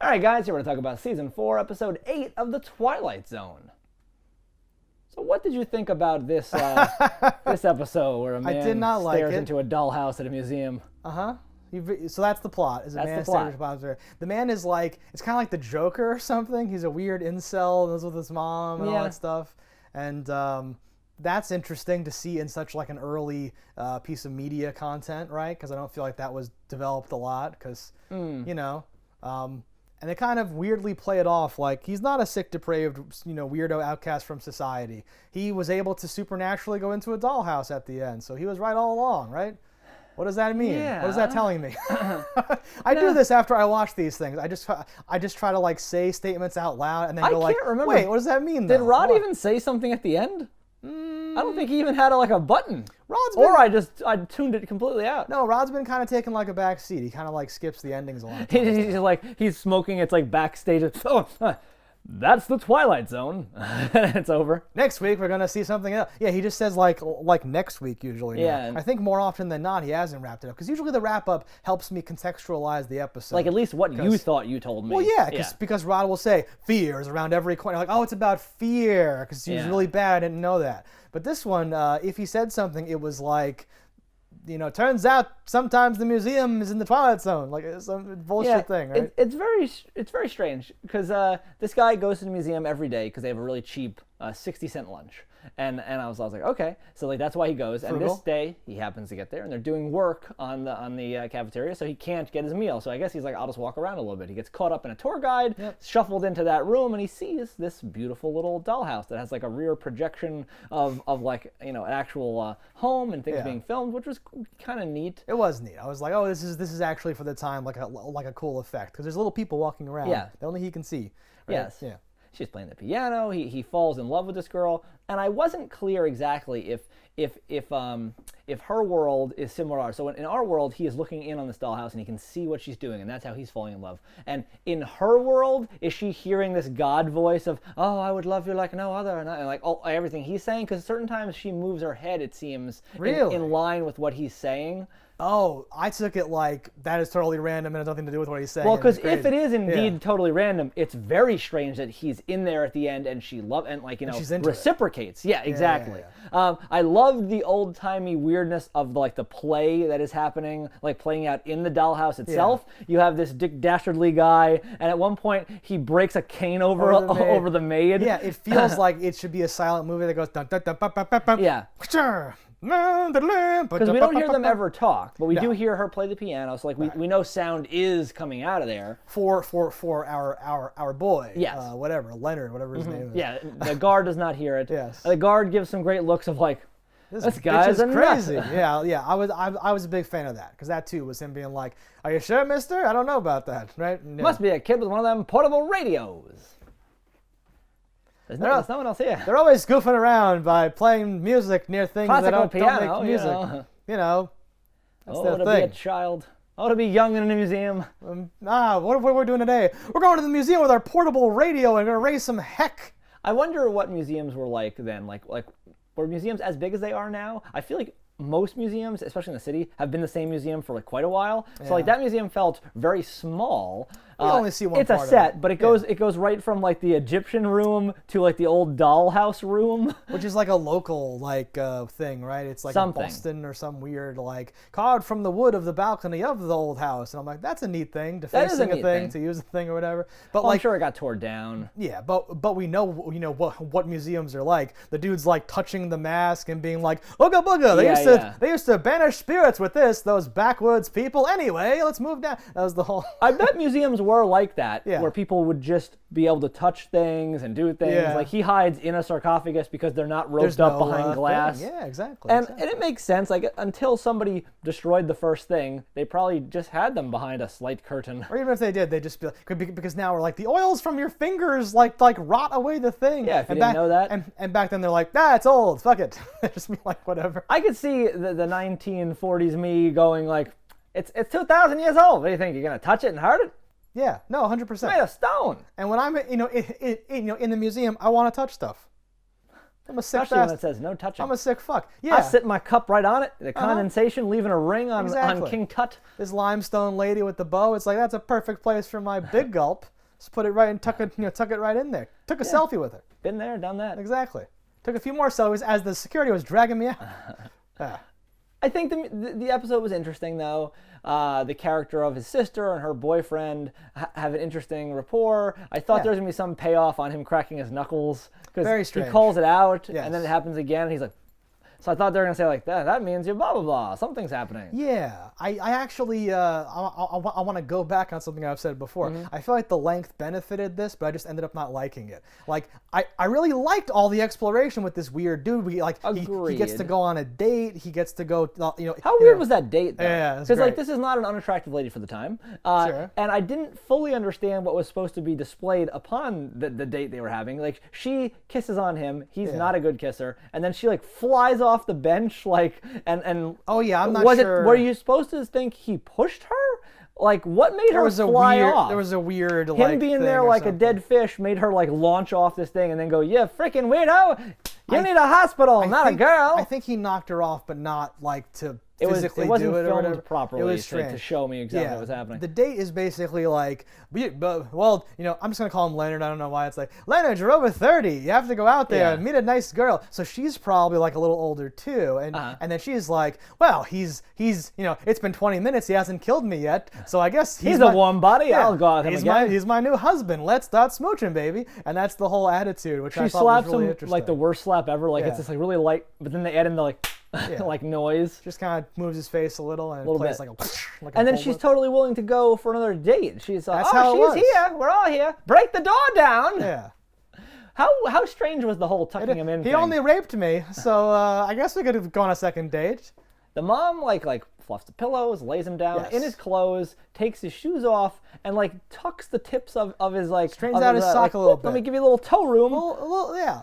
All right, guys, here we're going to talk about Season 4, Episode 8 of The Twilight Zone. So what did you think about this this episode where a man did not like stares it. into a dollhouse at a museum? Uh-huh. So that's the plot. Is a That's man the plot. staring into a box. The man is like, it's kind of like the Joker or something. He's a weird incel, lives with his mom and all Yeah. that stuff. And that's interesting to see in such like an early piece of media content, right? Because I don't feel like that was developed a lot. Because and they kind of weirdly play it off like he's not a sick, depraved, weirdo outcast from society. He was able to supernaturally go into a dollhouse at the end, so he was right all along, right? What does that mean? Yeah. What is that telling me? I do this after I watch these things. I just try to like say statements out loud and then go like, can't remember. wait, what does that mean? Did though? Rod What? even say something at the end? I don't think he even had a button. Rod's been, Or I tuned it completely out. no, Rod's been kind of taking like a back seat. He kind of like skips the endings a lot. He's smoking. It's like backstage. That's the Twilight Zone. It's over. Next week we're gonna see something else. Yeah, he just says like next week usually. Yeah. I think more often than not he hasn't wrapped it up because usually the wrap up helps me contextualize the episode. Like at least what you thought you told me. Well, yeah, because Rod will say fear is around every corner. Like, oh, it's about fear because he was Yeah. really bad. I didn't know that. But this one, if he said something, it was like, turns out sometimes the museum is in the Twilight Zone. Like it's some bullshit thing, right? It's very strange because this guy goes to the museum every day because they have a really cheap 60-cent lunch. And I was like, okay, so like that's why he goes. And Frugal. this day he happens to get there, and they're doing work on the cafeteria, so he can't get his meal. So I guess he's like, I'll just walk around a little bit. He gets caught up in a tour guide, shuffled into that room, and he sees this beautiful little dollhouse that has like a rear projection of like an actual home and things being filmed, which was kind of neat. It was neat. I was like, oh, this is actually for the time like a cool effect because there's little people walking around that only he can see. Right? Yes. Yeah. She's playing the piano. He falls in love with this girl, and I wasn't clear exactly if her world is similar to ours. So in our world, he is looking in on this dollhouse and he can see what she's doing, and that's how he's falling in love. And in her world, is she hearing this God voice of, "Oh, I would love you like no other," and like everything he's saying? Because certain times she moves her head, it seems, Really? in line with what he's saying. Oh, I took it like that is totally random and has nothing to do with what he's saying. Well, and it's because if crazy. it is indeed Yeah. totally random, it's very strange that he's in there at the end and she she's into it. reciprocates. Yeah, exactly. yeah. I love the old timey weirdness of like the play that is happening, like playing out in the dollhouse itself. You have this Dick Dastardly guy, and at one point he breaks a cane over over the maid. Yeah, it feels like it should be a silent movie that goes dun dun dun dun dun dun dun. Yeah. Because we don't hear them ever talk, but we do hear her play the piano. So like we know sound is coming out of there for our boy. Yes. Whatever, Leonard, whatever his name is. Yeah, the guard does not hear it. Yes. The guard gives some great looks of like, this guy's bitch a is nut. crazy. Yeah. I was a big fan of that because that too was him being like, "Are you sure, Mister? I don't know about that." Right? Yeah. Must be a kid with one of them portable radios. There's no one else here. They're always goofing around by playing music near things that Classical don't piano, make music. That's their to thing. be a child. Oh, to be young in a museum. What we're doing today? We're going to the museum with our portable radio and gonna raise some heck. I wonder what museums were like then. Like were museums as big as they are now? I feel like most museums, especially in the city, have been the same museum for like quite a while. So like that museum felt very small. You only see one It's part a of set, it. but it goes right from like the Egyptian room to like the old dollhouse room. Which is like a local thing, right? It's like Something. in Boston or some weird like carved from the wood of the balcony of the old house, and I'm like, that's a neat thing, That is a defacing a neat thing, thing. to use a thing or whatever. But Well, I'm like, sure it got torn down. yeah, but we know what museums are like. The dude's like touching the mask and being like, "Ooga booga." They used to banish spirits with this. Those backwoods people. Anyway, let's move down. That was the whole. I bet museums were like that, Yeah. where people would just be able to touch things and do things. Yeah. Like he hides in a sarcophagus because they're not roped There's up no, behind thing. glass. Yeah, exactly. And it makes sense. Like until somebody destroyed the first thing, they probably just had them behind a slight curtain. Or even if they did, they'd just be like, because now we're like, the oils from your fingers like rot away the thing. Yeah, if you didn't know that. And back then they're like, it's old, fuck it. Just be like, whatever. I could see the 1940s me going like, it's 2,000 years old. What do you think? You're gonna touch it and hurt it? Yeah, no, 100%. It's made of stone. And when I'm, in the museum, I want to touch stuff. I'm a sick Especially when it bastard. says no touching. I'm a sick fuck. I Yeah. sit my cup right on it, the condensation leaving a ring on Exactly. King Tut. This limestone lady with the bow. It's like that's a perfect place for my big gulp. Just put it right and tuck it right in there. Took a selfie with her. Been there, done that. Exactly. Took a few more selfies as the security was dragging me out. Ah. I think the episode was interesting, though. The character of his sister and her boyfriend have an interesting rapport. I thought there was going to be some payoff on him cracking his knuckles. Very Because he strange. calls it out, Yes. and then it happens again, and he's like... So I thought they were going to say, like, that means you're blah, blah, blah. Something's happening. Yeah, I actually I want to go back on something I've said before. I feel like the length benefited this, but I just ended up not liking it. Like I really liked all the exploration with this weird dude. He gets to Agreed. go on a date. He gets to go. How weird was that date, though? Yeah, it's because like great. this is not an unattractive lady for the time, Sure. and I didn't fully understand what was supposed to be displayed upon the date they were having. Like she kisses on him, he's not a good kisser, and then she like flies off the bench, like and Oh yeah, I'm not was sure. Were you supposed to think he pushed her? Like what made her fly off? There was a weird Him like being thing there or like a something. dead fish made her like launch off this thing and then go, yeah, freaking weirdo, you need a hospital, not a girl. I think he knocked her off, but not like to It physically wasn't do it or filmed whatever. properly It was to strange. show me exactly what was happening. The date is basically like, well, I'm just gonna call him Leonard. I don't know why. It's like, Leonard, you're over 30. You have to go out there and meet a nice girl. So she's probably like a little older too, and then she's like, well, he's it's been 20 minutes. He hasn't killed me yet. So I guess He's a warm body. I'll go out with him he's again. he's my new husband. Let's start smooching, baby. And that's the whole attitude, which I She thought was slaps really him interesting. like the worst slap ever. Like Yeah. it's just like really light, but then they add in the like like noise. Just kind of moves his face a little and Little plays bit. like a And then bullwhip. she's totally willing to go for another date. She's like, That's how it she's was. here. We're all here. Break the door down. Yeah. How strange was the whole tucking him in He thing? only raped me, so I guess we could have gone on a second date. The mom like fluffs the pillows, lays him down Yes. in his clothes, takes his shoes off, and like tucks the tips of his like Straightens of out his sock like, a little "Whoop, Let bit." me give you a little toe room. A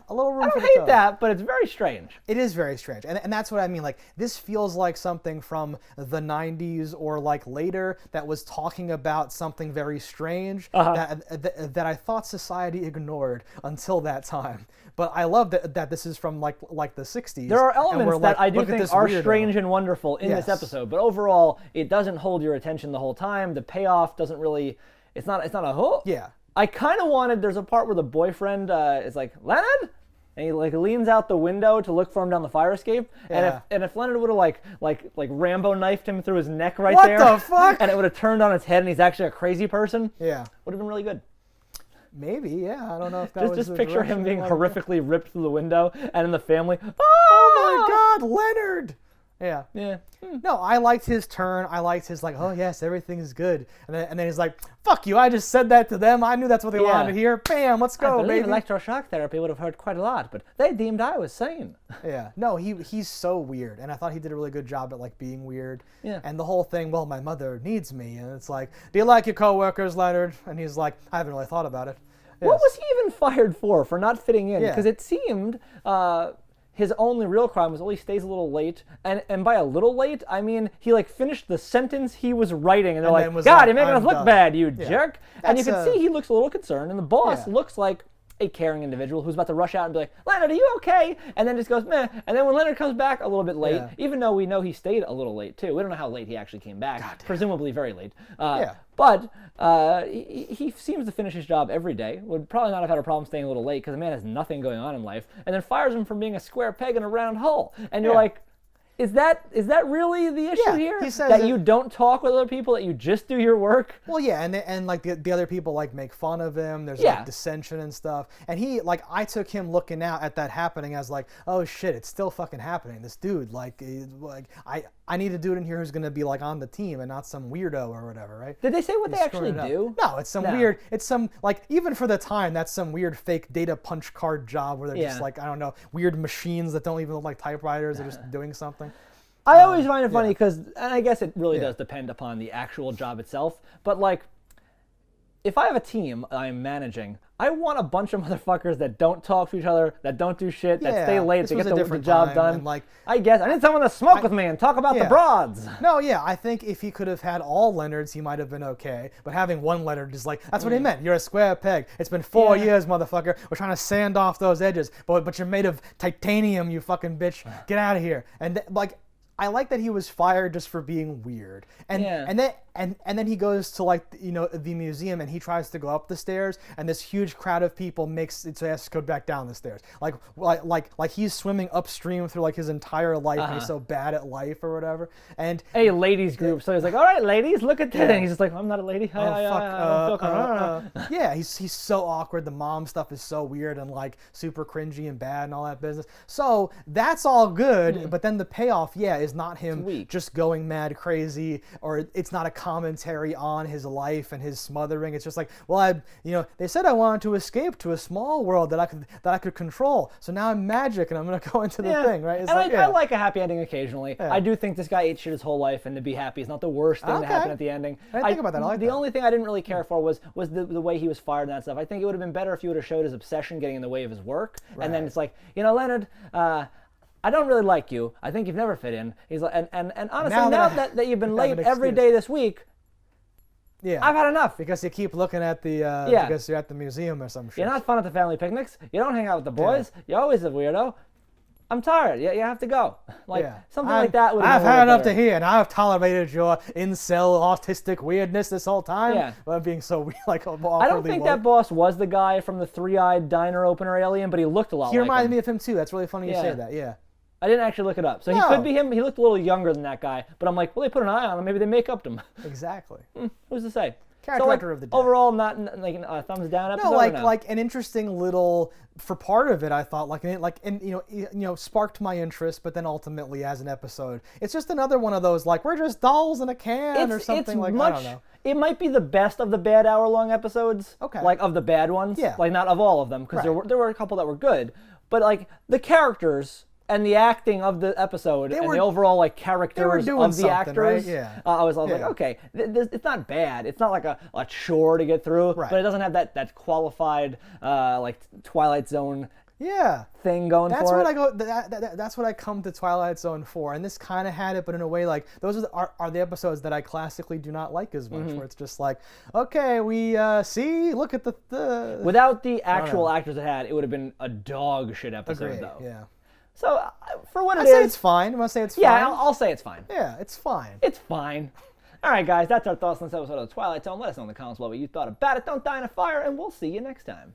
little room I for don't the hate toe. that, but it's very strange. It is very strange, and that's what I mean. Like, this feels like something from the 90s or like later that was talking about something very strange that I thought society ignored until that time. But I love that this is from like the 60s. There are and elements we're that like, I do "Look at think this are weirdo." strange and wonderful in this Yes. episode, but overall, it doesn't hold your attention the whole time. The payoff doesn't really. It's not a hook. Yeah. I kind of wanted. There's a part where the boyfriend is like, Leonard, and he like leans out the window to look for him down the fire escape. Yeah. And if Leonard would have like Rambo knifed him through his neck right What there, the fuck? and it would have turned on its head, and he's actually a crazy person. Yeah. Would have been really good. Maybe, yeah. I don't know if that was Just the picture him direction being I wanted to go. horrifically ripped through the window, and then the family. Oh my God, Leonard! Yeah. Yeah. No, I liked his turn. I liked his like, oh yes, everything is good. And then he's like, fuck you, I just said that to them. I knew that's what they wanted to hear. Bam, let's I go, believe baby. electroshock therapy would have hurt quite a lot, but they deemed I was sane. Yeah. No, he's so weird. And I thought he did a really good job at like being weird. Yeah. And the whole thing, well, my mother needs me. And it's like, do you like your coworkers, Leonard? And he's like, I haven't really thought about it. What Yes. was he even fired for not fitting in? Yeah. Because it seemed his only real crime was, well, he stays a little late. And by a little late, I mean he like finished the sentence he was writing, and they're And then like, was God, like, you're making "I'm us look done." bad, you Yeah. jerk. And you That's, can see he looks a little concerned, and the boss Yeah. looks like a caring individual who's about to rush out and be like, Leonard, are you okay? And then just goes, meh. And then when Leonard comes back a little bit late, Yeah. even though we know he stayed a little late too, we don't know how late he actually came back, presumably very late. Yeah. But he seems to finish his job every day. Would probably not have had a problem staying a little late because the man has nothing going on in life, and then fires him for being a square peg in a round hole. And you're Yeah. like, is that really the issue Yeah, here? he says that it- you don't talk with other people, that you just do your work? Well, yeah, and like the other people like make fun of him. There's Yeah. like dissension and stuff. And he like I took him looking out at that happening as like, oh shit, it's still fucking happening. This dude like I need a dude in here who's gonna be like on the team and not some weirdo or whatever, right? Did they say what they He's actually screwing it do? up. No, it's some No. weird. It's some like even for the time, that's some weird fake data punch card job where they're just Yeah. like I don't know weird machines that don't even look like typewriters. They're just doing something. I always find it funny because, and I guess it really Yeah. does depend upon the actual job itself, but like, if I have a team I'm managing, I want a bunch of motherfuckers that don't talk to each other, that don't do shit, that stay late to get the job done. Like, I guess I need someone to smoke with me and talk about the broads. No, yeah, I think if he could have had all Leonards, he might have been okay. But having one Leonard is like, that's what he meant. You're a square peg. It's been 4 years, motherfucker. We're trying to sand off those edges, but you're made of titanium, you fucking bitch. Get out of here. And like, I like that he was fired just for being weird. And then he goes to like, you know, the museum, and he tries to go up the stairs, and this huge crowd of people makes it so he has to go back down the stairs. Like he's swimming upstream through like his entire life, and he's so bad at life or whatever. And a ladies group, so he's like, all right, ladies, look at that. And he's just like, I'm not a lady. Yeah, he's so awkward. The mom stuff is so weird and like super cringy and bad and all that business. So that's all good, but then the payoff, is not him just going mad crazy, or it's not a commentary on his life and his smothering. It's just like, well, they said I wanted to escape to a small world that I could control. So now I'm magic and I'm gonna go into the thing, right? It's I like a happy ending occasionally. I do think this guy ate shit his whole life, and to be happy is not the worst thing to happen at the ending. I didn't think about that. I like the only thing I didn't really care for was the way he was fired and that stuff. I think it would have been better if he would have showed his obsession getting in the way of his work, and then it's like, Leonard, I don't really like you. I think you've never fit in. He's like, and honestly, now that you've been late every day this week, I've had enough. Because you keep looking at the, because you're at the museum or some shit. You're not fun at the family picnics. You don't hang out with the boys. You're always a weirdo. I'm tired. You have to go. Something like that would have been I've had enough to hear, and I've tolerated your incel autistic weirdness this whole time. Yeah. But being so weird, like I don't think that boss was the guy from the three-eyed diner opener alien, but he looked a lot like him. He reminded me of him too. That's really funny you say that. Yeah. I didn't actually look it up. So he could be him. He looked a little younger than that guy. But I'm like, well, they put an eye on him. Maybe they make-upped him. Exactly. Who's to say? Character of the day. Overall, not like a thumbs down episode. No, like an interesting little, for part of it, I thought sparked my interest, but then ultimately as an episode, it's just another one of those like we're just dolls in a can or something I don't know. It might be the best of the bad hour-long episodes. Okay. Like of the bad ones. Yeah. Like not of all of them, because there were a couple that were good, but like the characters and the acting of the episode and the overall like characters of the actors, right? Yeah. I was like, okay, it's not bad. It's not like a chore to get through, but it doesn't have that qualified like Twilight Zone thing going for it. That's what I come to Twilight Zone for, and this kind of had it, but in a way like those are the episodes that I classically do not like as much, where it's just like, okay, we look at the without the actual actors it had, it would have been a dog shit episode though. Yeah. So, for what I say it's fine. I'm going to say it's fine. Yeah, I'll say it's fine. Yeah, it's fine. It's fine. All right, guys, that's our thoughts on this episode of The Twilight Zone. Let us know in the comments below what you thought about it. Don't die in a fire, and we'll see you next time.